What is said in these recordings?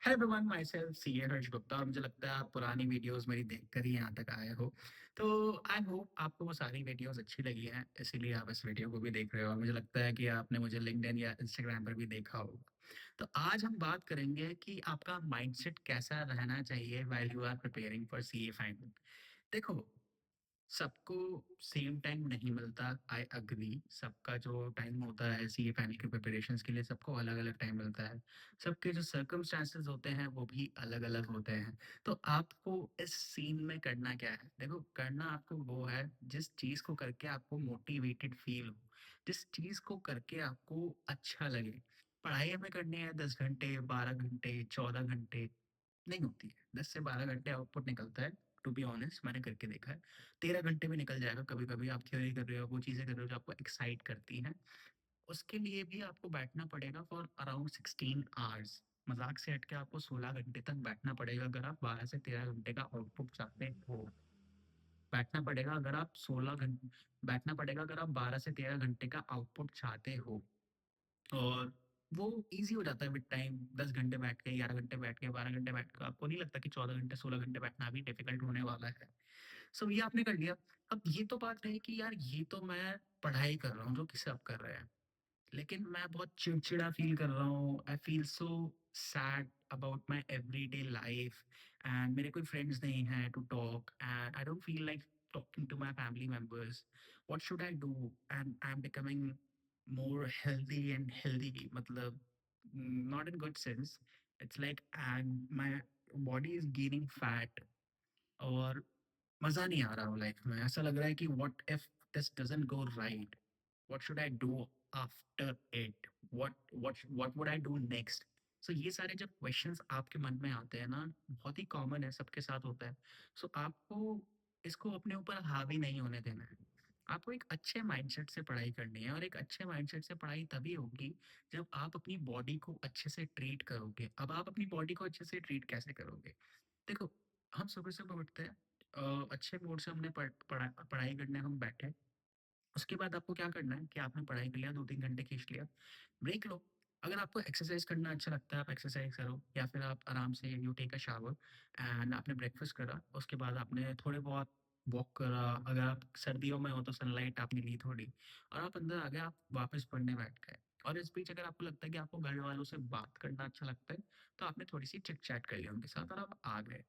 Hello everyone, myself CA Harsh Gupta. और मुझे लगता है आप पुरानी वीडियोस मेरी देखकर ही यहाँ तक आए हो। तो आई होप आपको वो सारी वीडियोस अच्छी लगी हैं, इसीलिए आप इस वीडियो को भी देख रहे हो। और मुझे लगता है कि आपने मुझे लिंक्डइन या इंस्टाग्राम पर भी देखा होगा। तो आज हम बात करेंगे कि आपका माइंडसेट कैसा रहना चाहिए while you are preparing for CA final. देखो, सबको सेम टाइम नहीं मिलता। आई अग्री, सबका जो टाइम होता है सीए फाइनल के प्रिपरेशंस के लिए सबको अलग अलग टाइम मिलता है। सबके जो सर्कमस्टांसेस होते हैं वो भी अलग अलग होते हैं। तो आपको इस सीन में करना क्या है? देखो, करना आपको वो है जिस चीज़ को करके आपको मोटिवेटेड फील हो, जिस चीज़ को करके आपको अच्छा लगे। पढ़ाई हमें करनी है 10 घंटे, 12 घंटे, 14 घंटे नहीं होती है। 10 से 12 घंटे आउटपुट निकलता है। टू बी ऑनेस्ट, मैंने करके देखा है। 13 घंटे भी निकल जाएगा कभी कभी। आप थ्योरी कर रहे हो, वो चीज़ें कर रहे हो जो आपको एक्साइट करती हैं, उसके लिए भी आपको बैठना पड़ेगा फॉर अराउंड 16 आवर्स। मजाक से हट के आपको 16 घंटे तक बैठना पड़ेगा अगर आप 12 से 13 घंटे का आउटपुट चाहते हो। बैठना पड़ेगा अगर आप 16 घंटे बैठना पड़ेगा अगर आप 12 से 13 घंटे का आउटपुट चाहते हो। और वो ईज़ी हो जाता है विद टाइम। 10 घंटे बैठ के, 11 घंटे बैठ के, 12 घंटे बैठ के आपको नहीं लगता कि 14 घंटे, 16 घंटे बैठना भी डिफ़िकल्ट होने वाला है। सो ये आपने कर लिया। अब ये तो बात रही कि यार ये तो मैं पढ़ाई कर रहा हूँ जो कि सब कर रहे हैं। लेकिन मैं बहुत चिड़चिड़ा फ़ील कर रहा हूँ। I feel so sad about my everyday life and मेरे कोई फ्रेंड्स नहीं हैं to talk and I don't feel like talking to my family members. What should I do? And I am becoming more healthy and healthy, मतलब not in good sense. It's like and my body is gaining fat और मज़ा नहीं आ रहा life में। ऐसा लग रहा है कि what if this doesn't go right, what should I do after it, what would I do next. So ये सारे जब क्वेश्चंस आपके मन में आते हैं ना, बहुत ही कॉमन है, सबके साथ होता है। सो आपको इसको अपने ऊपर हावी नहीं होने देना है। आपको एक अच्छे माइंडसेट से पढ़ाई करनी है और एक अच्छे माइंडसेट से पढ़ाई तभी होगी जब आप अपनी बॉडी को अच्छे से ट्रीट करोगे। अब आप अपनी बॉडी को अच्छे से ट्रीट कैसे करोगे? देखो, हम सुबह-सुबह उठते हैं, अच्छे मूड से हमने पढ़ाई करने हम बैठे। उसके बाद आपको क्या करना है कि आपने पढ़ाई कर लिया, 2-3 घंटे खींच लिया, ब्रेक लो। अगर आपको एक्सरसाइज़ करना अच्छा लगता है, आप एक्सरसाइज़ करो या फिर आप आराम से you take a shower and आपने ब्रेकफ़ास्ट करा, उसके बाद आपने थोड़े बहुत वॉक करा। अगर आप सर्दियों में हो तो सनलाइट आपने ली थोड़ी और आप अंदर आ गए, आप वापस पढ़ने बैठ गए। और इस बीच अगर आपको लगता है कि आपको घर वालों से बात करना अच्छा लगता है, तो आपने थोड़ी-सी चिट-चैट कर ली उनके साथ और आप आ गए।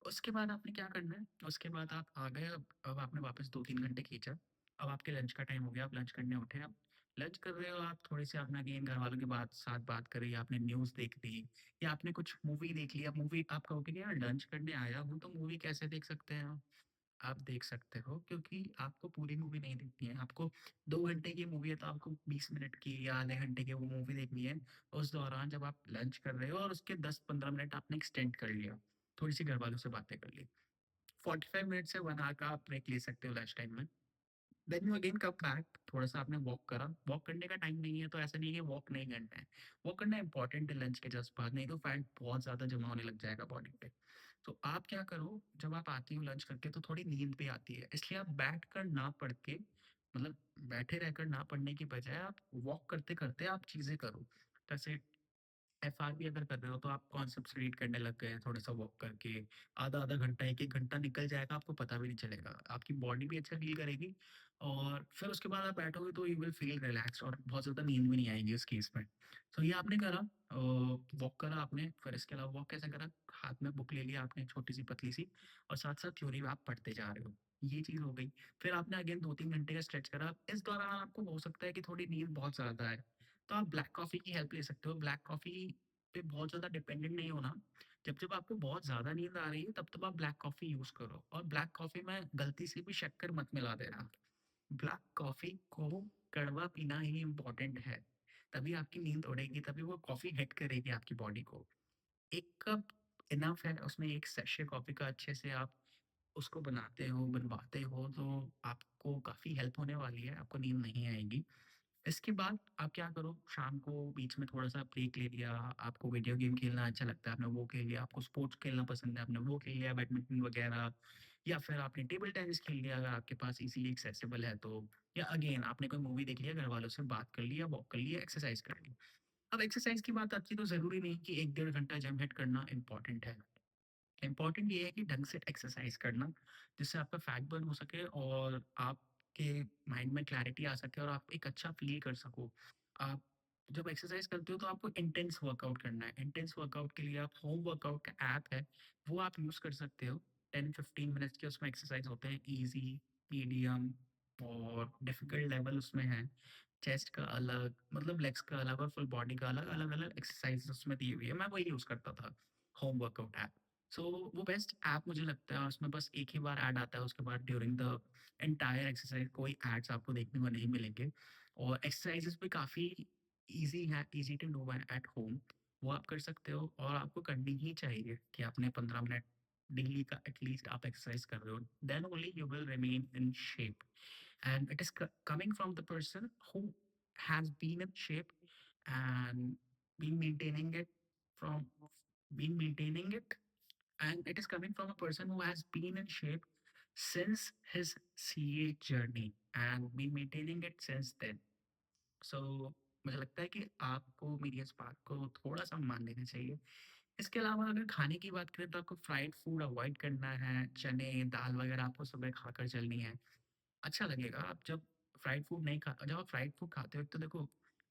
उसके बाद आपने क्या करना है, उसके बाद आप आ गए। अब आपने वापस 2-3 घंटे खींचा। अब आपके लंच का टाइम हो गया, आप लंच करने उठे। अब लंच कर रहे हो आप, थोड़ी-सी आपने अगेन घरवालों के साथ बात करी, आपने न्यूज़ देख ली या आपने कुछ मूवी देख ली। अब मूवी आप कहोगे कि यार लंच करने आया हूँ, तो मूवी कैसे देख सकते हैं हम? आप देख सकते हो क्योंकि आपको पूरी मूवी नहीं देखनी है। आपको 2 घंटे की मूवी है तो आपको 20 मिनट की या आधे घंटे की वो मूवी देखनी है। उस दौरान जब आप लंच कर रहे हो और उसके 10-15 मिनट आपने एक्सटेंड कर लिया, थोड़ी-सी घरवालों से बातें कर ली। 45 मिनट से 1 आवर का आप ब्रेक ले सकते हो लंच टाइम में। Then you again come back, थोड़ा-सा आपने वॉक करा। वॉक करने का टाइम नहीं है तो ऐसा नहीं है कि वॉक नहीं करना है। वॉक करना इम्पोर्टेंट है लंच के जस्ट बाद, नहीं तो फैट बहुत ज़्यादा जमा होने लग जाएगा बॉडी पे। तो आप क्या करो, जब आप आती हो लंच करके तो थोड़ी नींद भी आती है, इसलिए आप बैठकर ना पढ़ के, मतलब बैठे रहकर ना पढ़ने की बजाय आप वॉक करते-करते आप चीज़ें करो। जैसे एफआरबी अगर कर रहे हो तो आप कॉन्सेप्ट्स रीड करने लग गए थोड़ा-सा वॉक करके। आधा-आधा घंटा, 1-1 घंटा निकल जाएगा, आपको पता भी नहीं चलेगा। आपकी बॉडी भी अच्छा फ़ील करेगी और फिर उसके बाद आप बैठोगे तो यू विल फ़ील रिलैक्स्ड और बहुत ज़्यादा नींद भी नहीं आएगी उस केस में। तो ये आपने करा, वॉक करा आपने, फिर इसके अलावा वॉक कैसे करा? हाथ में बुक ले लिया आपने छोटी-सी पतली-सी और साथ-साथ थ्योरी आप पढ़ते जा रहे हो। ये चीज़ हो गई। फिर आपने अगेन 2-3 घंटे का स्ट्रेच करा। इस दौरान आपको हो सकता है कि थोड़ी नींद बहुत ज़्यादा आए, तो आप ब्लैक कॉफ़ी की हेल्प ले सकते हो। ब्लैक कॉफ़ी पे बहुत ज़्यादा डिपेंडेंट नहीं होना। जब-जब आपको बहुत ज़्यादा नींद आ रही है तब-तब आप ब्लैक कॉफ़ी यूज़ करो और ब्लैक कॉफ़ी में गलती से भी शक्कर मत मिला देना। ब्लैक कॉफ़ी को कड़वा पीना ही इम्पोर्टेंट है। तभी आपकी नींद उड़ेगी, तभी वो कॉफ़ी हिट करेगी आपकी बॉडी को। 1 कप इनफ है, उसमें 1 सैशे कॉफ़ी का अच्छे से आप उसको बनवाते हो तो आपको काफ़ी हेल्प होने वाली है, आपको नींद नहीं आएगी। इसके बाद आप क्या करो, शाम को बीच में थोड़ा-सा ब्रेक ले लिया, आपको वीडियो गेम खेलना अच्छा लगता है, आपने वो खेल लिया, आपको स्पोर्ट्स खेलना पसंद है, आपने वो खेल लिया, बैडमिंटन वगैरह, या फिर आपने टेबल टेनिस खेल लिया अगर आपके पास ईज़िली एक्सेसिबल है तो। या अगेन आपने कोई मूवी देख लिया, घरवालों से बात कर ली या वॉक कर ली या एक्सरसाइज़ कर ली। अब एक्सरसाइज़ की बात आती है तो ज़रूरी नहीं कि 1 डेढ़ घंटा जिम हिट करना इम्पोर्टेंट है। इम्पोर्टेंट ये है कि ढंग से एक्सरसाइज करना, जिससे आपका फैट बर्न हो सके और आपके माइंड में क्लैरिटी आ सके और आप एक अच्छा फ़ील कर सको। आप जब एक्सरसाइज करते हो तो आपको इंटेंस वर्कआउट करना है। इंटेंस वर्कआउट के लिए आप होम वर्कआउट का ऐप है, वो आप यूज़ कर सकते हो। 10-15 मिनट्स के उसमें एक्सरसाइज होते हैं, ईज़ी, मीडियम और डिफ़िकल्ट लेवल उसमें है। चेस्ट का अलग, मतलब लेग्स का अलग और फुल बॉडी का अलग, अलग-अलग एक्सरसाइज़ उसमें दी हुई है। मैं वही यूज़ करता था, होम वर्कआउट ऐप। सो वो बेस्ट ऐप मुझे लगता है और उसमें बस एक ही बार ऐड आता है, उसके बाद ड्यूरिंग द एंटायर एक्सरसाइज कोई एड्स आपको देखने को नहीं मिलेंगे और एक्सरसाइजेस भी काफ़ी ईजी है, easy to do at home. वो आप कर सकते हो और आपको करनी ही चाहिए कि आपने 15 मिनट डेली का एटलीस्ट आप एक्सरसाइज कर रहे हो, then only you will remain in shape and it is coming from the person who has been in shape and been maintaining it from been maintaining it, and it is coming from a person who has been in shape since his CA journey and been maintaining it since then. So मुझे लगता है कि आपको मेरी इस बात को थोड़ा सा मान लेना चाहिए। इसके अलावा अगर खाने की बात करें तो आपको फ्राइड फूड अवॉइड करना है, चने दाल वगैरह आपको सुबह खाकर चलनी है। अच्छा लगेगा आप जब फ्राइड फूड नहीं खा जब आप फ्राइड फूड खाते हो तो देखो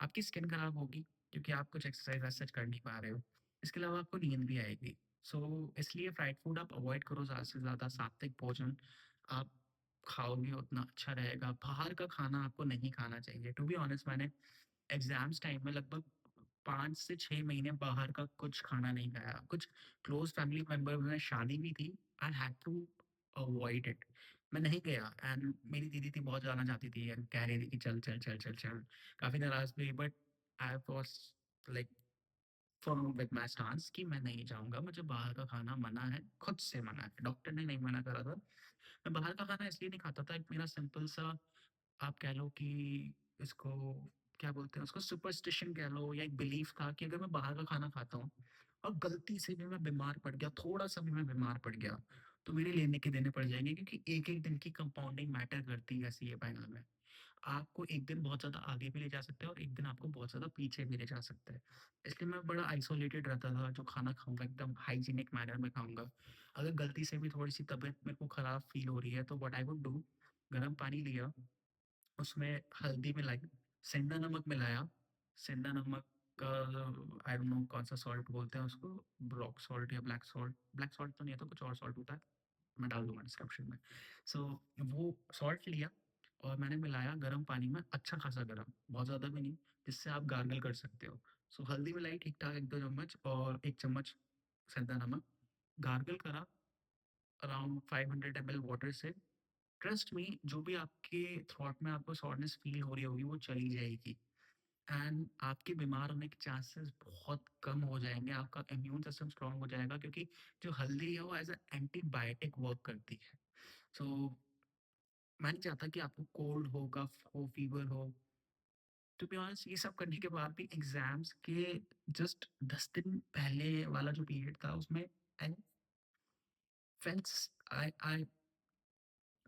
आपकी स्किन खराब होगी क्योंकि आप कुछ एक्सरसाइज वैसे कर नहीं पा रहे हो। इसके अलावा आपको नींद भी आएगी। सो इसलिए फ्राइड फूड आप अवॉइड करो, ज़्यादा से ज़्यादा सात्विक भोजन आप खाओगे उतना अच्छा रहेगा। बाहर का खाना आपको नहीं खाना चाहिए। टू बी ऑनेस्ट, मैंने एग्ज़ाम्स टाइम में लगभग 5 से 6 महीने बाहर का कुछ खाना नहीं खाया। कुछ क्लोज़ फैमिली मेंबर में शादी भी थी, I had to avoid it. मैं नहीं गया एंड मेरी दीदी थी, बहुत जाना चाहती थी एंड कह रही थी कि चल, चल, चल, चल, चल। काफ़ी नाराज़ भी, but I was like firm with my stance कि मैं नहीं जाऊँगा, मुझे बाहर का खाना मना है, खुद से मना है। डॉक्टर ने नहीं मना करा था। मैं बाहर का खाना इसलिए नहीं खाता था, एक मेरा सिंपल सा, आप कह लो कि इसको क्या बोलते हैं, उसको सुपरस्टिशन कह लो या एक बिलीफ था कि अगर मैं बाहर का खाना खाता हूँ और गलती से भी मैं बीमार पड़ गया, थोड़ा सा भी मैं बीमार पड़ गया, तो मेरे लेने के देने पड़ जाएंगे क्योंकि एक एक दिन की कंपाउंडिंग मैटर करती है ऐसी ये फाइनल में। आपको एक दिन बहुत ज़्यादा आगे भी ले जा सकते हैं और एक दिन आपको बहुत ज़्यादा पीछे भी ले जा सकता है। इसलिए मैं बड़ा आइसोलेटेड रहता था, जो खाना खाऊंगा एकदम हाइजीनिक मैनर में खाऊंगा। अगर गलती से भी थोड़ी सी तबीयत मेरे को ख़राब फील हो रही है तो व्हाट आई वुड डू, गर्म पानी लिया, उसमें हल्दी मिलाई, सेंधा नमक मिलाया, सेंधा नमक का आई डोंट नो कौन सा सॉल्ट बोलते हैं उसको, रॉक सॉल्ट या ब्लैक सॉल्ट तो नहीं है तो कुछ और सॉल्ट होता है, मैं डाल दूंगा डिस्क्रिप्शन में। सो वो सॉल्ट लिया और मैंने मिलाया गर्म पानी में, अच्छा खासा गर्म, बहुत ज़्यादा भी नहीं, जिससे आप गार्गल कर सकते हो। सो हल्दी मिलाई ठीक ठाक 1-2 चम्मच और 1 चम्मच सेंधा नमक, गार्गल करा अराउंड 500 ml वाटर से। ट्रस्ट मी, जो भी आपके थ्रॉट में आपको सॉरनेस फील हो रही होगी वो चली जाएगी एंड आपके बीमार होने के चांसेस बहुत कम हो जाएंगे। आपका इम्यून सिस्टम स्ट्रांग हो जाएगा क्योंकि जो हल्दी है वो एज ए एंटीबायोटिक वर्क करती है। सो मैं नहीं चाहता कि आपको कोल्ड हो, कफ हो, फीवर हो। टू बी ऑनेस्ट, ये सब करने के बाद भी एग्जाम्स के जस्ट 10 दिन पहले वाला जो पीरियड था उसमें आई फेल्ट आई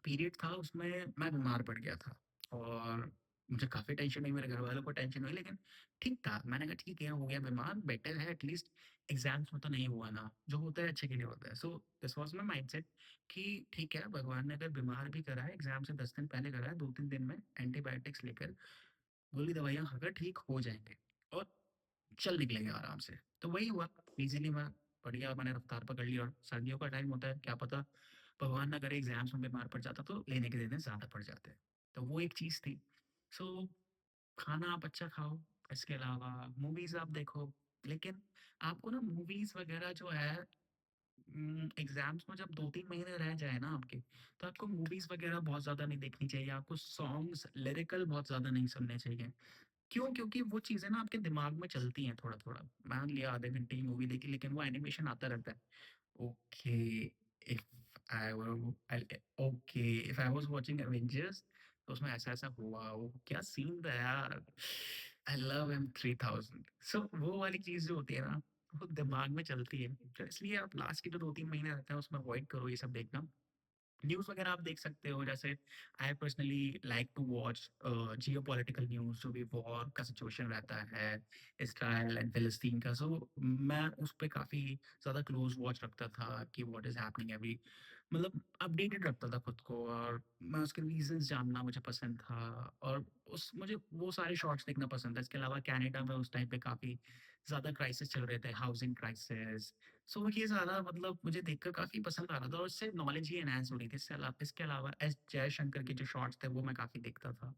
पीरियड था उसमें मैं बीमार पड़ गया था और मुझे काफ़ी टेंशन हुई, मेरे घर वालों को टेंशन हुई, लेकिन ठीक था। मैंने कहा ठीक है, हो गया बीमार, बेटर है एटलीस्ट एग्जाम्स में तो नहीं हुआ ना, जो होता है अच्छे के लिए होता है। So this was my mindset कि ठीक है, भगवान ने अगर बीमार भी करा है, एग्जाम से 10 दिन पहले करा है, 2-3 दिन में एंटीबायोटिक्स लेकर गोली दवाइयाँ खाकर ठीक हो जाएंगे और चल निकलेंगे आराम से। तो वही हुआ, इजीली मैं बढ़िया मैंने रफ्तार पकड़ ली और सर्दियों का टाइम होता है, क्या पता भगवान ना करे एग्जाम्स में बीमार पड़ जाता तो लेने के देने ज़्यादा पड़ जाते। तो वो एक चीज़ थी। सो खाना आप अच्छा खाओ, इसके अलावा मूवीज़ आप देखो, लेकिन आपको ना मूवीज़ वगैरह जो है, एग्ज़ाम्स में जब 2-3 महीने रह जाए ना आपके, तो आपको मूवीज़ वगैरह बहुत ज़्यादा नहीं देखनी चाहिए, आपको सॉन्ग्स लिरिकल बहुत ज़्यादा नहीं सुनने चाहिए। क्यों? क्योंकि वो चीज़ें ना आपके दिमाग में चलती हैं थोड़ा-थोड़ा। मान लिया आधे घंटे की मूवी देखी लेकिन वो एनिमेशन आता रहता है। Okay, if I were I okay, if I was watching Avengers तो उसमें ऐसा-ऐसा हुआ, वो क्या सीन था यार। I love him 3000। सो वो वाली चीज़ जो होती है ना, वो दिमाग में चलती है। तो इसलिए आप लास्ट के जो 2-3 महीने रहते हैं उसमें अवॉइड करो ये सब देखना। न्यूज़ वगैरह आप देख सकते हो, जैसे I personally like to watch geopolitical news, जो भी वॉर का सिचुएशन रहता है, इसराइल एंड फ़िलिस्तीन का। सो मैं उस पे काफ़ी ज़्यादा क्लोज़ वॉच रखता था कि व्हाट इज़ हैपनिंग एवरी, मतलब अपडेटेड रखता था खुद को, और मैं उसके रीज़न्स जानना मुझे पसंद था, और उस मुझे वो सारे शॉर्ट्स देखना पसंद था। इसके अलावा कनाडा में उस टाइम पे काफ़ी ज़्यादा क्राइसिस चल रहे थे, हाउसिंग क्राइसिस। सो ये ज़्यादा मतलब मुझे देखकर काफ़ी पसंद आ रहा था, और इससे नॉलेज ही एनहांस हो रही थी। इसके अलावा एस जयशंकर के जो शॉर्ट्स थे वो मैं काफ़ी देखता था।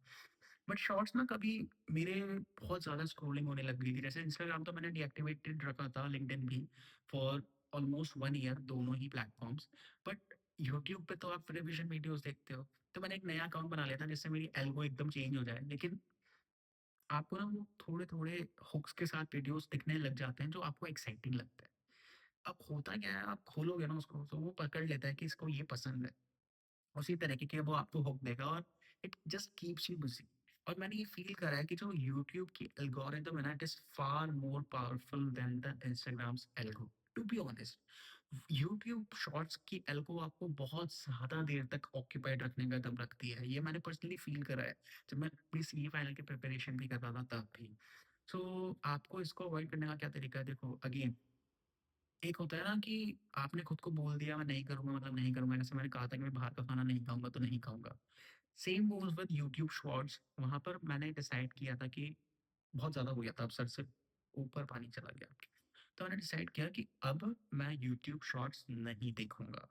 बट शॉर्ट्स ना कभी मेरे बहुत ज़्यादा स्क्रॉलिंग होने लग गई थी। जैसे इंस्टाग्राम तो मैंने डीएक्टिवेटेड रखा था, लिंक्डइन भी, फॉर ऑलमोस्ट 1 ईयर, दोनों ही प्लेटफ़ॉर्म्स। बट यूट्यूब पे तो आप रिविज़न वीडियोज़ देखते हो, तो मैंने एक नया अकाउंट बना लिया था जिससे मेरी एल्गो एकदम चेंज हो जाए। लेकिन आपको ना वो थोड़े-थोड़े हुक्स के साथ वीडियोज़ दिखने लग जाते हैं जो आपको एक्साइटिंग लगता है। अब होता क्या है, आप खोलोगे ना उसको तो वो पकड़ लेता है कि इसको ये पसंद है। उसी तरीके के वो आपको हुक देगा, और it just keeps you busy. और मैंने ये फ़ील करा है कि जो यूट्यूब की एल्गोरिदम है ना, it is far more powerful than the Instagram's algo, to be honest. YouTube shorts की एल्गो आपको बहुत ज़्यादा देर तक ऑक्यूपाइड रखने का दम रखती है। ये मैंने पर्सनली फ़ील करा है, जब मैं अपनी सीए फाइनल की प्रिपरेशन भी कर रहा था तब भी। सो आपको इसको अवॉइड करने का क्या तरीका है? देखो, अगेन एक होता है ना कि आपने खुद को बोल दिया मैं नहीं करूँगा, मतलब नहीं करूँगा। जैसे मैंने कहा था कि मैं बाहर का खाना नहीं खाऊँगा, तो नहीं खाऊँगा। Same goes with YouTube shorts. वहाँ पर मैंने डिसाइड किया था कि बहुत ज़्यादा हो गया था, अब सर से ऊपर पानी चला गया। तो मैंने डिसाइड किया कि अब मैं यूट्यूब शॉर्ट्स नहीं देखूँगा।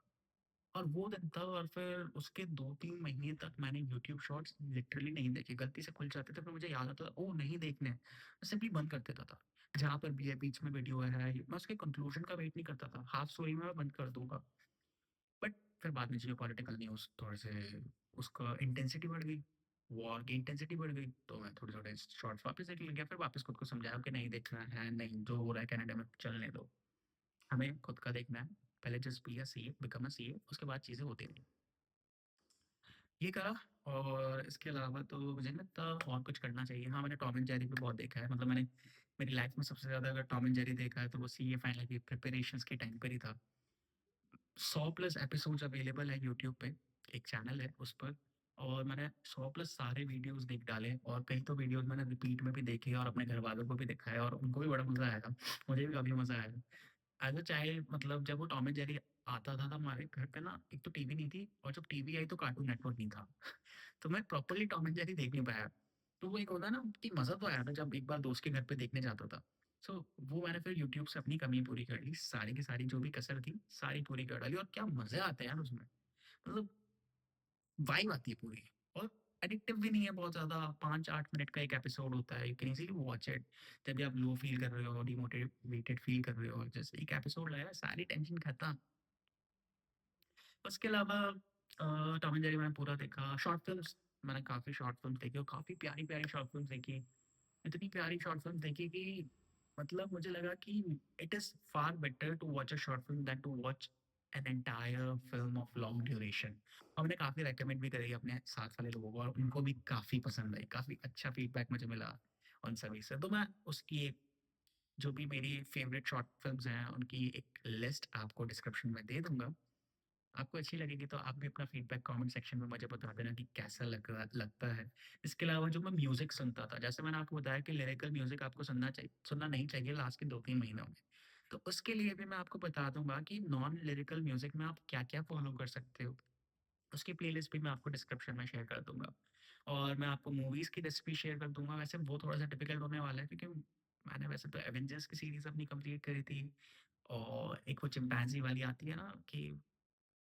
और वो दिन था, और फिर उसके 2-3 महीने तक मैंने यूट्यूब शॉर्ट्स लिटरली नहीं देखे। गलती से खुल जाते थे, फिर मुझे याद आता था, ओह! नहीं देखने। मैं सिंपली बंद कर देता था। जहाँ पर भी है, बीच में वीडियो है, मैं उसके कंक्लूजन का वेट नहीं करता था। हाफ स्टोरी में मैं बंद कर दूँगा। बट फिर बाद में जियोपॉलिटिकल न्यूज़ थोड़े से, उसका इंटेंसिटी बढ़ गई, वॉर की इंटेंसिटी बढ़ गई, तो मैं थोड़े-थोड़े शॉर्ट्स वापस देखने लग गया। फिर वापस खुद को समझाया कि नहीं देखना है, नहीं जो हो रहा है कनाडा में चलने दो। हमें खुद का देखना है। पहले just be a CA, become a CA, उसके बाद चीज़ें होती रहेंगी। ये करा, और इसके अलावा तो मुझे नहीं लगता और कुछ करना चाहिए। हाँ, मैंने टॉम एंड जेरी भी बहुत देखा है, मतलब मैंने मेरी लाइफ में सबसे ज़्यादा अगर टॉम एंड जेरी देखा है तो वो सीए फाइनल की प्रिपरेशंस के टाइम पर ही था। 100 प्लस एपिसोड्स अवेलेबल है यूट्यूब पे, एक चैनल है उस पर, और मैंने 100 प्लस सारे वीडियोज़ देख डाले, और कई तो वीडियोज़ मैंने रिपीट में भी देखे और अपने घरवालों को भी दिखाया, और उनको भी बड़ा मज़ा आया था। मुझे भी काफ़ी मज़ा आया। एज़ अ चाइल्ड, मतलब जब वो टॉम एंड जेरी आता था, तब हमारे घर पे ना एक तो टीवी नहीं थी, और जब टीवी आई तो कार्टून नेटवर्क नहीं था। तो मैं प्रॉपर्ली टॉम एंड जेरी देख नहीं पाया। तो वो एक होता है ना कि मज़ा तो आया था जब एक बार दोस्त के घर पे देखने जाता था। सो वो मैंने फिर यूट्यूब से अपनी कमी पूरी कर ली। सारी की सारी जो भी कसर थी, सारी पूरी कर डाली, और क्या मज़े आते हैं यार उसमें। मतलब वाइब आती है पूरी, और एडिक्टिव भी नहीं है बहुत ज़्यादा। 5-8 मिनट का एक एपिसोड होता है, you can easily watch it. जब भी आप लो फ़ील कर रहे हो, डिमोटिवेटेड फ़ील कर रहे हो, जैसे एक एपिसोड लगाया, सारी टेंशन खत्म। उसके अलावा टॉम एंड जेरी मैंने पूरा देखा। शॉर्ट फ़िल्म्स, मैंने काफ़ी शॉर्ट फ़िल्म्स देखी, और काफ़ी प्यारी-प्यारी शॉर्ट फ़िल्म्स देखी। इतनी प्यारी शॉर्ट फ़िल्म देखी कि मतलब मुझे लगा कि it is far better to watch a short film than to watch an entire film of long duration. और मैंने काफ़ी रिकमेंड भी करी अपने साथ वाले लोगों को, और उनको भी काफ़ी पसंद आई। काफ़ी अच्छा फीडबैक मुझे मिला उन सभी से। तो मैं उसकी एक, जो भी मेरी फ़ेवरेट शॉर्ट फ़िल्म्स हैं, उनकी एक लिस्ट आपको डिस्क्रिप्शन में दे दूँगा। आपको अच्छी लगेगी तो आप भी अपना फीडबैक कमेंट सेक्शन में मुझे बता देना कि कैसा लगता है। इसके अलावा जो मैं म्यूज़िक सुनता था, जैसे मैंने आपको बताया कि लिरिकल म्यूज़िक आपको सुनना नहीं चाहिए लास्ट के 2-3 महीनों में। तो उसके लिए भी मैं आपको बता दूँगा कि नॉन लिरिकल म्यूज़िक में आप क्या-क्या फ़ॉलो कर सकते हो। उसकी प्लेलिस्ट भी मैं आपको डिस्क्रिप्शन में शेयर कर दूँगा। और मैं आपको मूवीज़ की लिस्ट भी शेयर कर दूँगा। वैसे वो थोड़ा-सा डिफ़िकल्ट होने वाला है, क्योंकि मैंने वैसे तो एवेंजर्स की सीरीज़ अपनी कंप्लीट करी थी, और एक वो चिंपैंज़ी वाली आती है ना कि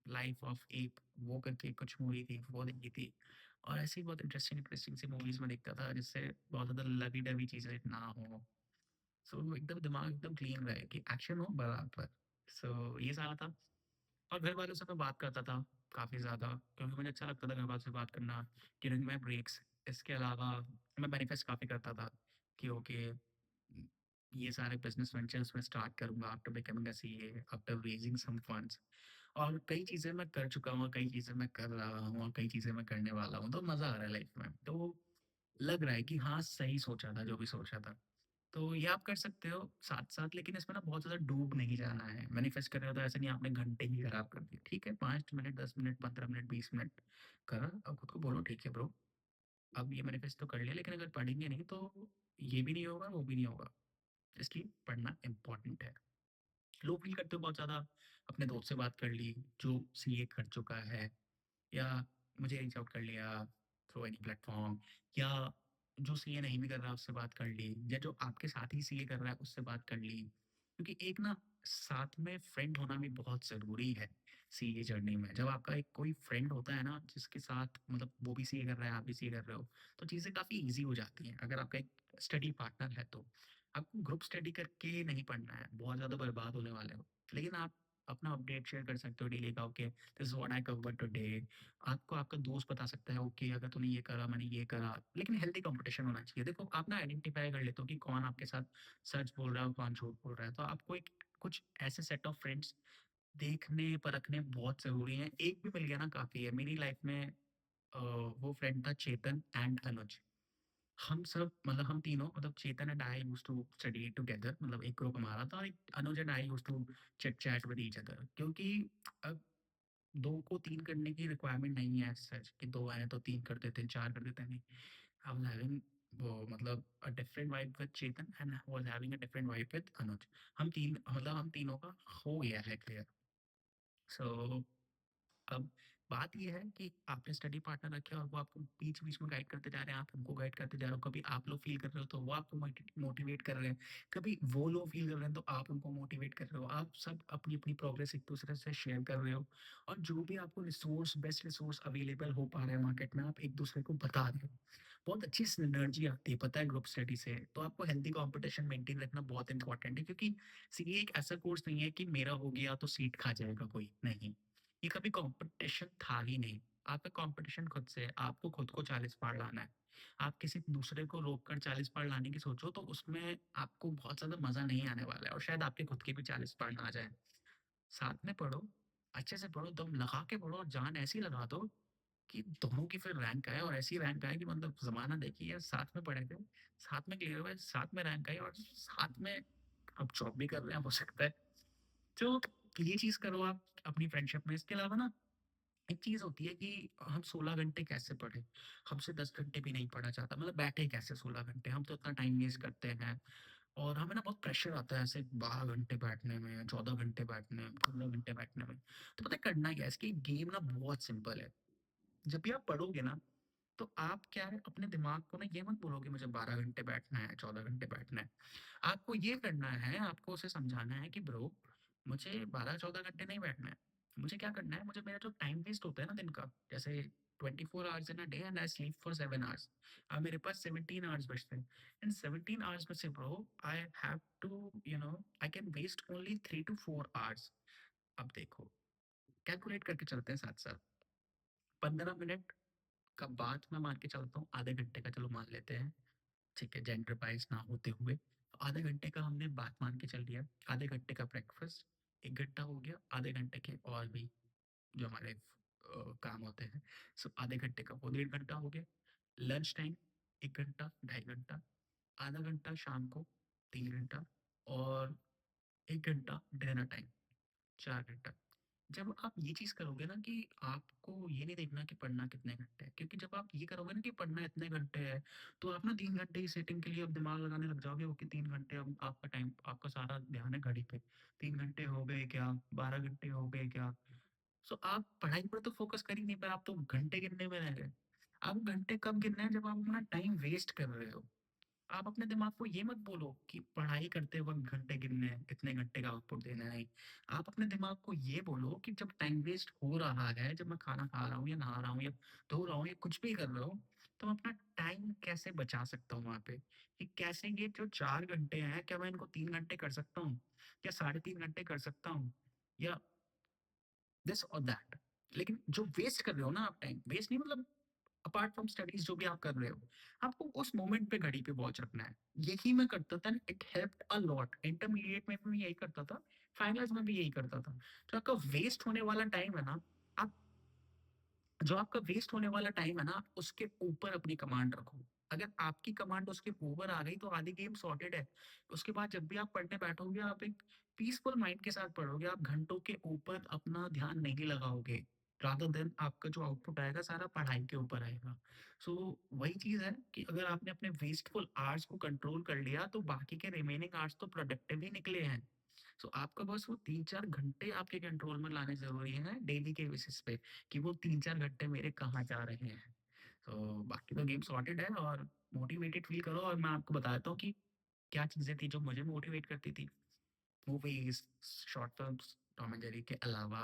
लाइफ ऑफ एप, वो करके कुछ मूवी थी, वो देखी थी। और ऐसी बहुत इंटरेस्टिंग इंटरेस्टिंग सी मूवीज़ मैं देखता था, जिससे बहुत ज़्यादा लवी-डवी चीज़ें ना हो। सो एकदम दिमाग एकदम क्लीन रहे, कि एक्शन हो बराबर। सो ये सारा था। और घर वालों से मैं बात करता था काफ़ी ज़्यादा, क्योंकि मुझे अच्छा लगता था घर वालों से बात करना ड्यूरिंग माई ब्रेक्स। इसके अलावा मैं मैनिफेस्ट काफ़ी करता था कि ओके, ये सारे बिजनेस वेंचर्स मैं स्टार्ट करूँगा after becoming a CA, after raising some funds. और कई चीज़ें मैं कर चुका हूँ, कई चीज़ें मैं कर रहा हूँ, और कई चीज़ें मैं करने वाला हूँ, तो मज़ा आ रहा है लाइफ में। तो लग रहा है कि हाँ, सही सोचा था जो भी सोचा था। तो ये आप कर सकते हो साथ-साथ, लेकिन इसमें ना बहुत ज़्यादा डूब नहीं जाना है। मैनिफेस्ट कर रहे हो तो ऐसा नहीं आपने घंटे ही खराब कर दिए। ठीक है, 5 मिनट, 10 मिनट, 15 मिनट, 20 मिनट करा, अब खुद को बोलो ठीक है ब्रो, अब ये मैनिफेस्ट तो कर लिया, लेकिन अगर पढ़ेंगे नहीं तो ये भी नहीं होगा, वो भी नहीं होगा। इसलिए पढ़ना इम्पोर्टेंट है। लो फ़ील करते हो बहुत ज़्यादा, अपने दोस्त से बात कर ली, जो सीए कर चुका है, या मुझे रीच आउट कर लिया थ्रू एनी प्लेटफ़ॉर्म, या जो सीए नहीं भी कर रहा है उससे बात कर ली, या जो आपके साथ ही सीए कर रहा है उससे बात कर ली। क्योंकि एक ना साथ में फ्रेंड होना भी बहुत ज़रूरी है सीए जर्नी में। जब आपका एक कोई फ्रेंड होता है ना जिसके साथ मतलब वो भी सीए कर रहा है, आप भी सीए कर रहे हो, तो चीज़ें काफ़ी ईज़ी हो जाती हैं। अगर आपका एक स्टडी पार्टनर है तो। आपको ग्रुप स्टडी करके नहीं पढ़ना है, बहुत ज़्यादा बर्बाद होने वाले हो। लेकिन आप अपना अपडेट शेयर कर सकते हो डेली का, okay this is what I covered today. आपको आपका दोस्त बता सकता है, ओके अगर तूने ये करा मैंने ये करा, लेकिन हेल्दी कंपटीशन होना चाहिए। देखो आप ना आइडेंटिफाई कर लेते हो कि कौन आपके साथ सच बोल रहा है और कौन झूठ बोल रहा है, तो आपको एक कुछ ऐसे सेट ऑफ फ्रेंड्स देखने परखने बहुत जरूरी है। एक भी मिल गया ना काफी है। मेरी लाइफ में वो फ्रेंड था चेतन एंड अनुज। हम सब मतलब हम तीनों मतलब Chetan and I used to study together, मतलब एक ग्रुप हमारा था, और एक Anuj and I used to chit chat with each other. क्योंकि अब 2 को 3 करने की रिक्वायरमेंट नहीं है एज़ सच कि 2 आए तो 3 कर देते हैं, 4 कर देते हैं, नहीं। आई वाज़ हैविंग वो मतलब a different vibe with Chetan and I was having a different vibe with Anuj. हम 3 मतलब हम तीनों का हो गया है क्लियर। सो अब बात ये है कि आपने स्टडी पार्टनर रखे और वो आपको बीच-बीच में गाइड करते जा रहे हैं, आप उनको गाइड करते जा रहे हो। कभी आप लोग फ़ील कर रहे हो तो वो आपको मोटिवेट कर रहे हैं, कभी वो लोग फ़ील कर रहे हैं तो आप उनको मोटिवेट कर रहे हो। आप सब अपनी-अपनी प्रोग्रेस एक-दूसरे से शेयर कर रहे हो, और जो भी आपको रिसोर्स बेस्ट रिसोर्स अवेलेबल हो पा रहा है मार्केट में, आप एक-दूसरे को बता रहे हो। बहुत अच्छी सिनर्जी आती है पता है ग्रुप स्टडी से। तो आपको हेल्दी कॉम्पिटिशन मेंटेन रखना बहुत इंपॉर्टेंट है, क्योंकि सीए एक ऐसा कोर्स नहीं है कि मेरा हो गया तो सीट खा जाएगा कोई, नहीं। ये कभी कंपटीशन था ही नहीं। आपका कंपटीशन खुद से है, आपको खुद को 40 पार लाना है। आप किसी दूसरे को रोककर 40 पार लाने की सोचो तो उसमें आपको बहुत ज़्यादा मज़ा नहीं आने वाला है, और शायद आपके खुद के भी 40 पार ना आ जाएँ। साथ में पढ़ो, अच्छे से पढ़ो, दम लगा के पढ़ो, और जान ऐसी लगा दो कि दोनों की फिर रैंक आए, और ऐसी रैंक आए कि मतलब ज़माना देखिए यार, साथ में पढ़े थे, साथ में क्लियर हुए, साथ में रैंक आई, और साथ में अब जॉब भी कर रहे हैं हो सकता है। तो ये चीज़ करो आप अपनी फ्रेंडशिप में। इसके अलावा ना एक चीज़ होती है कि हम 16 घंटे कैसे पढ़ें? हमसे 10 घंटे भी नहीं पढ़ा जाता, मतलब बैठे कैसे 16 घंटे? हम तो इतना टाइम वेस्ट करते हैं, और हमें ना बहुत प्रेशर आता है ऐसे 12 घंटे बैठने में, 14 घंटे बैठने में, 15 घंटे बैठने में। तो पता है करना क्या है? इसकी गेम ना बहुत सिंपल है। जब भी आप पढ़ोगे ना, तो आप क्या है अपने दिमाग को ना ये मत बोलोगे मुझे 12 घंटे बैठना है, 14 घंटे बैठना है। आपको ये करना है, आपको उसे समझाना है कि ब्रो मुझे 12-14 घंटे नहीं बैठना है। मुझे क्या करना है, मुझे मेरा जो टाइम वेस्ट होता है ना दिन का, जैसे 24 hours in a day and I sleep for 7 hours. अब मेरे पास 17 आवर्स बचते हैं। इन 17 आवर्स में से bro I have to I can waste only 3 to 4 hours. अब देखो, कैलकुलेट करके चलते हैं साथ-साथ। 15 मिनट का बात मैं मान के चलता हूँ, आधे घंटे का चलो मान लेते हैं। ठीक है, जेंडर बाइस ना होते हुए। आधे घंटे का हमने बात मान के चल लिया, आधे घंटे का ब्रेकफ़ास्ट, 1 घंटा हो गया, आधे घंटे के और भी जो हमारे काम होते हैं, सो आधे घंटे का वो 1.5 घंटा हो गया। लंच टाइम 1 घंटा, ढाई घंटा, आधा घंटा शाम को 3 घंटा, और 1 घंटा डिनर टाइम 4 घंटा। जब आप ये चीज़ करोगे ना कि आपको ये नहीं देखना कि पढ़ना कितने घंटे हैं, क्योंकि जब आप ये करोगे ना कि पढ़ना इतने घंटे है, तो आप ना 3 घंटे की सेटिंग के लिए अब दिमाग लगाने लग जाओगे, ओके 3 घंटे, अब आपका टाइम आपका सारा ध्यान है घड़ी पे। 3 घंटे हो गए क्या? 12 घंटे हो गए क्या? सो आप पढ़ाई पर तो फ़ोकस कर ही नहीं पाए, आप तो घंटे गिनने में रह गए। आप घंटे कब गिनना है जब आप अपना टाइम वेस्ट कर रहे हो। आप अपने दिमाग को ये मत बोलो कि पढ़ाई करते वक़्त घंटे गिनने हैं, इतने घंटे का आउटपुट देना है, नहीं। आप अपने दिमाग को ये बोलो कि जब टाइम वेस्ट हो रहा है, जब मैं खाना खा रहा हूँ या नहा रहा हूँ या धो रहा हूँ या कुछ भी कर रहा हूँ, तो मैं अपना टाइम कैसे बचा सकता हूँ वहाँ पे? कि कैसे ये जो 4 घंटे हैं, क्या मैं इनको 3 घंटे कर सकता हूँ? या साढ़े 3 घंटे कर सकता हूँ? या दिस और दैट। लेकिन जो वेस्ट कर रहे हो ना आप टाइम, वेस्ट नहीं मतलब अपार्ट फ्रॉम स्टडीज़ जो भी आप कर रहे हो, आपको उस मोमेंट पे घड़ी पे वॉच रखना है। यही मैं करता था, it helped a lot. Intermediate में भी यही करता था, फाइनल्स में भी यही करता था। जो आपका वेस्ट होने वाला टाइम है ना, आप जो आपका वेस्ट होने वाला टाइम है ना, आप उसके ऊपर अपनी कमांड रखो। अगर आपकी कमांड उसके ऊपर आ गई तो आधी गेम सॉर्टेड है। उसके बाद जब भी आप पढ़ने बैठोगे आप एक पीसफुल माइंड के साथ पढ़ोगे, आप घंटों के ऊपर अपना ध्यान नहीं लगाओगे। रादर देन आपका जो आउटपुट आएगा सारा पढ़ाई के ऊपर आएगा। सो वही चीज़ है कि अगर आपने अपने वेस्टफुल आवर्स को कंट्रोल कर लिया तो बाकी के रिमेनिंग आवर्स तो प्रोडक्टिव ही निकले हैं। सो आपका बस वो 3-4 घंटे आपके कंट्रोल में लाने ज़रूरी हैं डेली के बेसिस पे, कि वो 3-4 घंटे मेरे कहाँ जा रहे हैं। तो बाकी तो गेम सॉर्टेड है, और मोटिवेटेड फील करो, और मैं आपको बताता हूँ कि क्या चीज़ें थी जो मुझे मोटिवेट करती थी। Movies, short films, Tom and Jerry के अलावा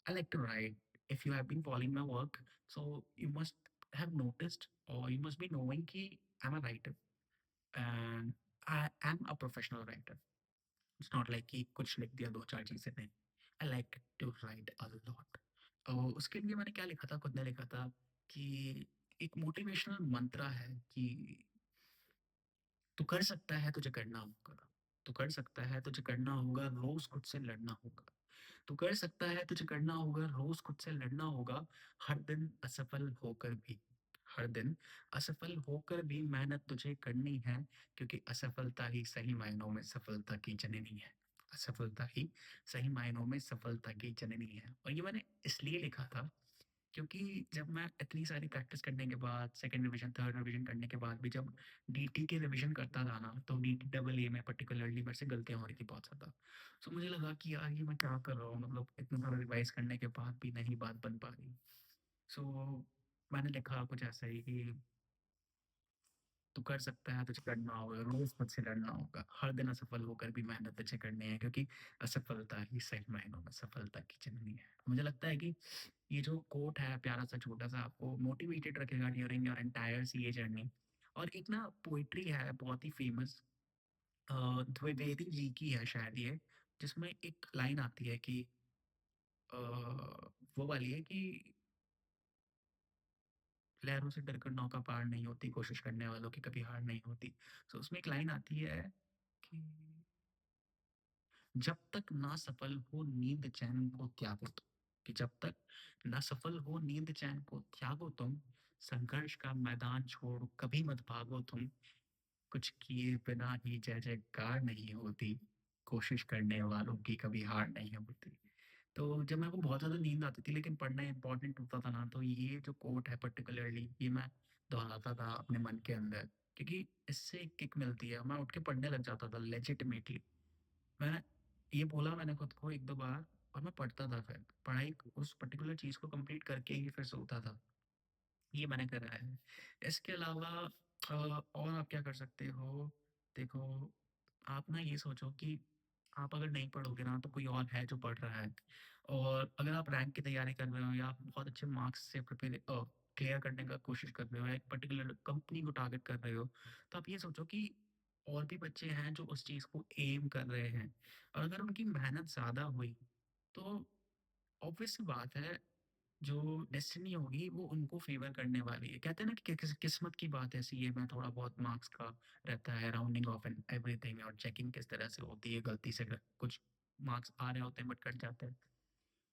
I like to write. If you have been following my work, so you must have noticed और यू मस्ट बी नोइंग कि I am a writer and I am a professional writer. It's not like कि कुछ लिख दिया 2-4 चीज़ें, नहीं। I like to write a lot. और उसके लिए मैंने क्या लिखा था, खुद ने लिखा था कि एक मोटिवेशनल मंत्र है कि तू कर सकता है, तुझे करना होगा। तू कर सकता है, तुझे करना होगा, रोज खुद से लड़ना होगा। तू कर सकता है, तुझे करना होगा, रोज खुद से लड़ना होगा। हर दिन असफल होकर भी, हर दिन असफल होकर भी मेहनत तुझे करनी है, क्योंकि असफलता ही सही मायनों में सफलता की जननी है। असफलता ही सही मायनों में सफलता की जननी है। और ये मैंने इसलिए लिखा था क्योंकि जब मैं इतनी सारी प्रैक्टिस करने के बाद, सेकंड रिवीजन, थर्ड रिवीजन करने के बाद भी जब डीटी के रिवीजन करता था ना, तो डीटी डबल ए में पर्टिकुलरली मेरे से गलतियां हो रही थी बहुत ज़्यादा। सो मुझे लगा कि यार ये मैं क्या कर रहा हूँ, मतलब इतना सारा रिवाइज करने के बाद भी नहीं बात बन पा रही। सो मैंने लिखा कुछ ऐसा ही कि तू कर सकता है, तुझे करना होगा, रोज खुद से लड़ना होगा, हर दिन असफल होकर भी मेहनत तुझे करनी है, क्योंकि असफलता ही सही मायनों में सफलता की जननी है। मुझे लगता है कि ये जो कोट है प्यारा सा छोटा सा, आपको मोटिवेटेड रखेगा during your entire CA journey. और एक ना पोइट्री है बहुत ही फेमस, द्विवेदी जी की है शायद ये, जिसमें एक लाइन आती है कि अ, वो वाली है कि लहरों से डरकर नौका पार नहीं होती, कोशिश करने वालों की कभी हार नहीं होती। तो उसमें एक लाइन आती है कि जब तक ना सफल हो नींद चैन को त्यागो तुम, कि जब तक ना सफल हो नींद चैन को त्यागो तुम, संघर्ष का मैदान छोड़ कभी मत भागो तुम, कुछ किए बिना ही जय जयकार नहीं होती, कोशिश करने वालों की कभी हार नहीं होती। तो जब मेरे को बहुत ज़्यादा नींद आती थी लेकिन पढ़ना इंपॉर्टेंट होता था ना, तो ये जो कोट है पर्टिकुलरली ये मैं दोहराता था अपने मन के अंदर, क्योंकि इससे एक किक मिलती है, मैं उठ के पढ़ने लग जाता था लेजिटिमेटली। मैं ये बोला मैंने खुद को 1-2 बार, और मैं पढ़ता था, फिर पढ़ाई उस पर्टिकुलर चीज़ को कंप्लीट करके ही फिर सोता था। ये मैंने करा है। इसके अलावा और आप क्या कर सकते हो? देखो, आप ना ये सोचो कि आप अगर नहीं पढ़ोगे ना तो कोई और है जो पढ़ रहा है। और अगर आप रैंक की तैयारी कर रहे हो या आप बहुत अच्छे मार्क्स से क्लियर करने का कोशिश कर रहे हो, या एक पर्टिकुलर कंपनी को टारगेट कर रहे हो, तो आप ये सोचो कि और भी बच्चे हैं जो उस चीज़ को एम कर रहे हैं। और अगर उनकी मेहनत ज़्यादा हुई, तो ऑब्वियस सी बात है जो डेस्टिनी होगी वो उनको फेवर करने वाली है। कहते हैं ना कि किस्मत की बात है सीए में, थोड़ा बहुत मार्क्स का रहता है, राउंडिंग ऑफ एंड एवरीथिंग, और चेकिंग किस तरह से होती है, गलती से अगर कुछ मार्क्स आ रहे होते हैं बट कट जाते हैं,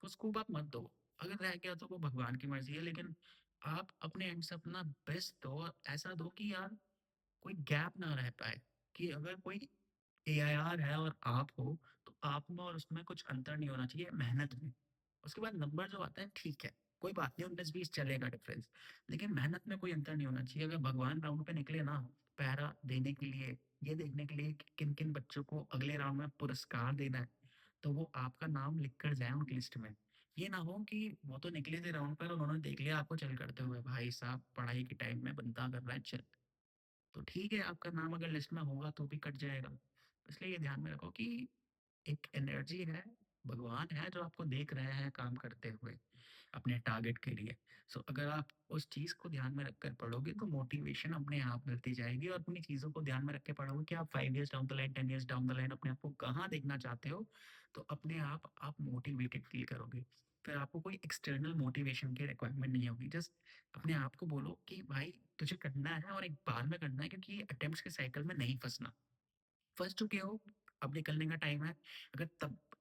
तो उसको आप मत दो। अगर रह गया तो वो भगवान की मर्जी है, लेकिन आप अपने एंड से अपना बेस्ट दो, और ऐसा दो कि यार कोई गैप ना रह पाए, कि अगर कोई एआईआर है और आप हो, तो आप में और उसमें कुछ अंतर नहीं होना चाहिए मेहनत में। उसके बाद नंबर जो आता है ठीक है, कोई बात नहीं, 19-20 चलेगा डिफरेंस, लेकिन मेहनत में कोई अंतर नहीं होना चाहिए। अगर भगवान राउंड पे निकले ना पहरा देने के लिए, ये देखने के लिए कि किन किन बच्चों को अगले राउंड में पुरस्कार देना है, तो वो आपका नाम लिख कर जाए उनकी लिस्ट में। ये ना हो कि वो तो निकले थे राउंड पर, उन्होंने देख लिया आपको चल करते हुए, भाई साहब पढ़ाई के टाइम में बनता कर रहा है चल, तो ठीक है आपका नाम अगर लिस्ट में होगा तो भी कट जाएगा। इसलिए ये ध्यान में रखो कि एक एनर्जी है, भगवान है जो आपको देख रहे हैं काम करते हुए अपने टारगेट के लिए। सो अगर आप उस चीज़ को ध्यान में रखकर पढ़ोगे तो मोटिवेशन अपने आप मिलती जाएगी, और अपनी चीज़ों को ध्यान में रख के पढ़ोगे कि आप 5 years down the line, 10 years down the line अपने आप को कहाँ देखना चाहते हो, तो अपने आप मोटिवेटेड फील करोगे। फिर आपको कोई एक्सटर्नल मोटिवेशन की रिक्वायरमेंट नहीं होगी, जस्ट अपने आप को बोलो कि भाई तुझे करना है और एक बार में करना है, क्योंकि ये अटेम्प्ट्स के साइकिल में नहीं फंसना। फँस चुके हो, अब निकलने का टाइम है।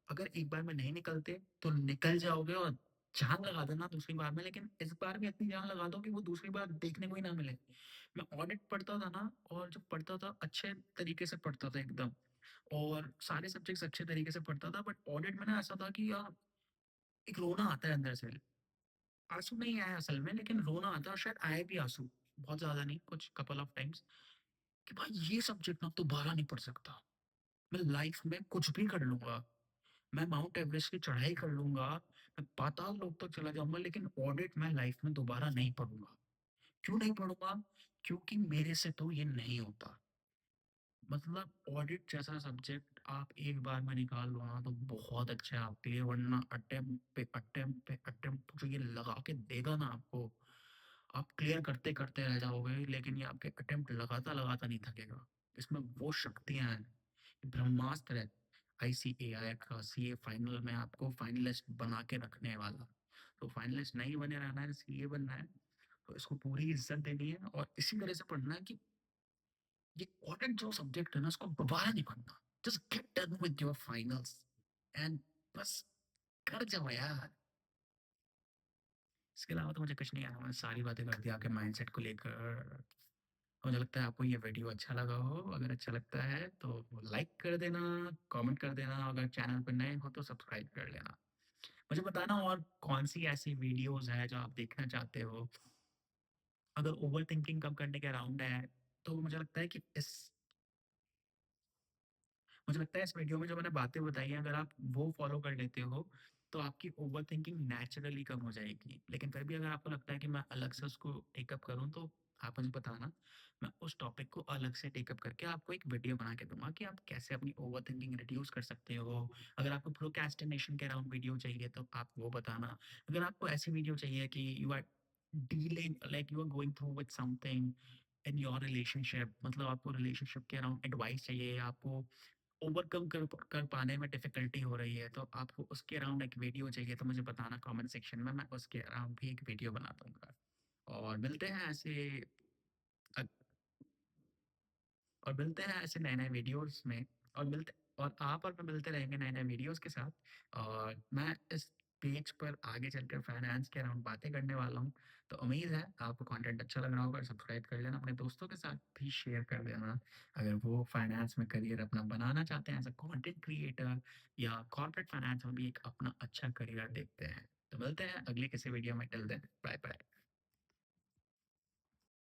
अगर एक बार में नहीं निकलते, तो निकल जाओगे और जान लगा देना दूसरी बार में, लेकिन इस बार भी इतनी जान लगा दो कि वो दूसरी बार देखने को ही ना मिले। मैं ऑडिट पढ़ता था ना, और जब पढ़ता था अच्छे तरीके से पढ़ता था एकदम, और सारे सब्जेक्ट्स अच्छे तरीके से पढ़ता था, बट ऑडिट में ना ऐसा था कि यार एक रोना आता है अंदर से। आँसू नहीं आए असल में, लेकिन रोना आता है, और शायद आए भी आँसू, बहुत ज़्यादा नहीं, कुछ कपल ऑफ टाइम्स, कि भाई ये सब्जेक्ट ना अब दोबारा नहीं पढ़ सकता। मैं लाइफ में कुछ भी कर लूँगा, मैं माउंट एवरेस्ट की चढ़ाई कर लूँगा, मैं पाताल लोक तक चला जाऊँगा, लेकिन ऑडिट मैं लाइफ में दोबारा नहीं पढ़ूँगा। क्यों नहीं पढ़ूँगा? क्योंकि मेरे से तो ये नहीं होता। मतलब ऑडिट जैसा सब्जेक्ट आप एक बार में निकाल लो ना, तो बहुत अच्छा है आपके लिए, वरना अटेम्प्ट जो ये लगा के देगा ना आपको, आप क्लियर करते करते रह जाओगे, लेकिन ये आपके अटेम्प्ट लगाता लगाता नहीं थकेगा। इसमें वो शक्तियां हैं, ब्रह्मास्त्र है, आईसीएआई का सीए फाइनल में आपको फाइनलिस्ट बना के रखने वाला। तो फाइनलिस्ट नहीं बने रहना है, सीए बनना है, तो इसको पूरी इज्जत देनी है, और इसी तरह से पढ़ना है कि ये ऑडिट जो सब्जेक्ट है ना, इसको दोबारा नहीं पढ़ना। Just get done with your finals and बस कर जाओ यार। इसके अलावा तो मुझे कुछ नहीं आया, मैंने सारी बातें कर दी आपके माइंडसेट को लेकर। मुझे लगता है आपको ये वीडियो अच्छा लगा हो, अगर अच्छा लगता है तो लाइक कर देना, कमेंट कर देना, अगर चैनल पर नए हो तो सब्सक्राइब कर लेना। मुझे बताना और कौन सी ऐसी वीडियोस है जो आप देखना चाहते हो। अगर ओवर थिंकिंग कम करने के अराउंड है, तो मुझे लगता है इस वीडियो में जो मैंने बातें बताई हैं, अगर आप वो फॉलो कर लेते हो, तो आपकी ओवर थिंकिंग नेचुरली कम हो जाएगी। लेकिन फिर भी अगर आपको लगता है कि मैं अलग से उसको टेकअप करूँ, तो आप मुझे बताना, मैं उस टॉपिक को अलग से टेकअप करके आपको एक वीडियो बना के दूंगा कि आप कैसे अपनी ओवर थिंकिंग रिड्यूस कर सकते हो। अगर आपको प्रोक्रेस्टिनेशन के अराउंड वीडियो चाहिए, तो आप वो बताना। अगर आपको ऐसी वीडियो चाहिए कि you are dealing, like you are going through with something in your relationship, मतलब आपको रिलेशनशिप के अराउंड एडवाइस चाहिए, आपको ओवरकम कर पाने में डिफ़िकल्टी हो रही है, तो आपको उसके अराउंड एक वीडियो चाहिए, तो मुझे बताना कमेंट सेक्शन में, मैं उसके अराउंड भी एक वीडियो बना दूँगा। और मिलते हैं ऐसे अ, और मिलते हैं ऐसे नए-नए वीडियोज़ में, और मिलते और आप और मैं मिलते रहेंगे नए-नए वीडियोज़ के साथ। और मैं इस पेज पर आगे चलकर फाइनेंस के अराउंड बातें करने वाला हूँ। तो उम्मीद है आपको कंटेंट अच्छा लग रहा होगा, सब्सक्राइब कर लेना, अपने दोस्तों के साथ भी शेयर कर देना। अगर वो फाइनेंस में करियर अपना बनाना चाहते हैं एज़ अ कंटेंट क्रिएटर, या कॉर्पोरेट फाइनेंस में भी एक अपना अच्छा करियर देखते हैं। तो मिलते हैं अगले किसी वीडियो में, टिल देन बाय बाय।